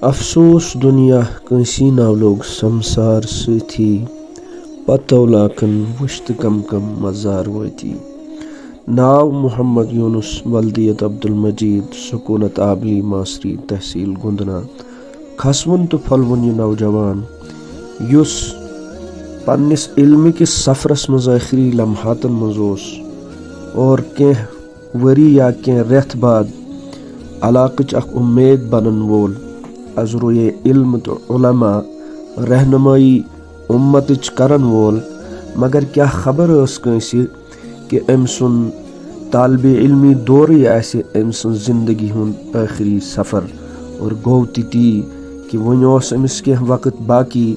अफसोस दुनिया कंसी नावलोग संसार सथी पतो लाखन वुश्त कम कम मजार वती। नाव मोहम्मद यूनुस वल्दियत अब्दुल मजीद सुकूनत आबली मासरी तहसील गुंदना खसवन तो फलवन यह नौजवान युस पन्निस इल्म किस सफरस मज आखिरी लम्हातन मज ओस और कह वरी या कह रेथ बाद अलाकच अख उम्मीद बनन वोल अजरुए इल्म तो उलमा रहनुमाई उम्मतच करन वोल मगर क्या खबर कंसी कि अम सुन तालिबे इल्मी दौर आसे अम सुन जिंदगी हुंद आखिरी सफर और गो ती कि वन अमिस कह वक्त बाकी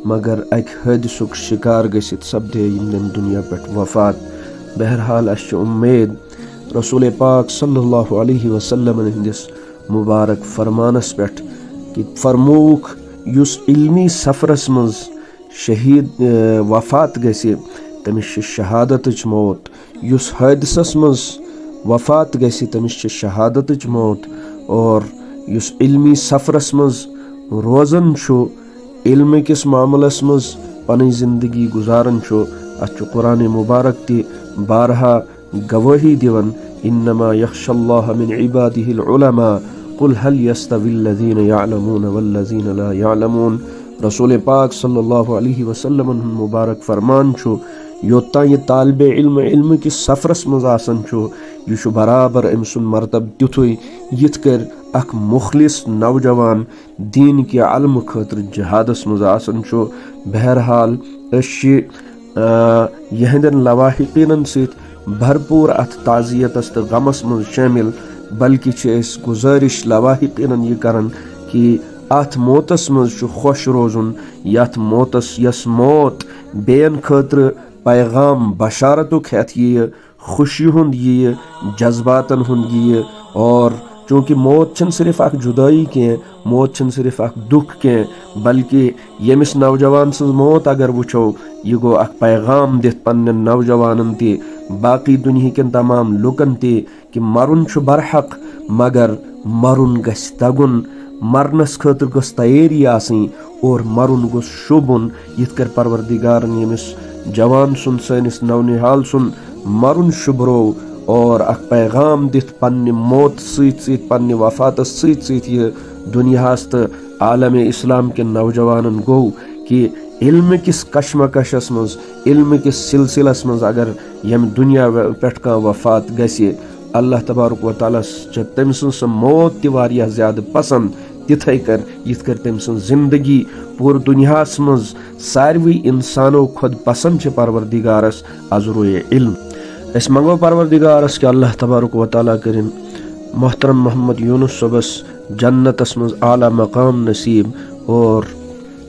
मगर अक हादसुक शिकार गसित सपदे यम दुनिया पे वफात। बहरहाल अश उम्मीद रसूल पाक सल्लल्लाहु अलैहि वसल्लम हंदिस मुबारक फरमानस पे कि फरमूख युस इल्मी सफरस मज शहीद वफात गसे तमिस शहादत मौत, युस हादसस मज वफात गसे तमिस शहादत मौत, और युस इल्मी सफरस मज रोजन छो इल्म किस मामलस मज पन जिंदगी गुजारन छो अच कुरान मुबारक ति बारहा गवाही दिवन इन्नमा यख्शल्लाह मिन इबादिहिल उलमा कुल हल यस्तविल्लज़ीन यअलमून वल्लज़ीन ला यअलमून। रसूल पाक सल्लल्लाहु अलैहि वसल्लम मुबारक फरमान छो योता ये तालिबे इल्म कि सफरस मज आसन छो यह बराबर अम सुन मरतब तिथुई यिथ कर अख मुखलिस नौजवान दीन के अलम खतर जहादस मज आसन छो। बहरहाल यहदन लवाहिकीन सत भरपूर अथ ताजियतस तो गमस मज शामिल, बल्कि गुजारिश लवाहिकीन यह करन कि अथ मौतस मज खुश रोजुन यथ मौतस यस मौत बेन खतर पैगाम बशारतुक हेथ यह खुशी हुंद यह जज्बातन हुंद यह। और चूँकि मौत छन सिर्फ अख जुदाई के मौत छन सिर्फ अख दुख के बल्कि यमिस नौजवान सज मौत अगर वुचो यह गो अख पैगाम दित पन्न नौजवानन ते बाकी दुनिया के तमाम लुकन ते कि मरुन छु बरहक मगर मरुन गस तगुन, मरनस खतर गस तैयारी आसनी और मरुन गस शुबुन। यिथ कर परवरदिगारन यमिस जवान सुन सनिस नौनिहाल सुन मरुन शुब्रो और अख पैगाम दित पन्ने मौत सत पन्ने वफात सत यह दुनियास तो आलम इस्लाम के नौजवानन गो कि इल्म किस कशमकशस मज इल्म किस सिलसिलस मज अगर यम दुनिया पे वफात गसे अल्लाह तबारक व तआला तम सं मौत वारिया ज्यादा पसंद तिथे कर यिथ कर तम सं जिंदगी पूर दुनियास मज सारवी इंसानो खुद पसंद परवरदिगारस अजरुए इल्म। अस मंगो परवरदिगारस कि अल्लाह तबारक व तआला करिन मोहतरम मोहम्मद यूनुस सबस जन्नतस मज आला मकाम नसीब और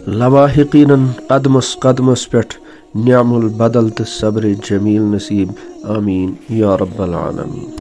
लवाहिकीन कदमस कदमस पे नियामुल बदल तो सब्र जमील नसीब। आमीन या रब्बल आलमीन।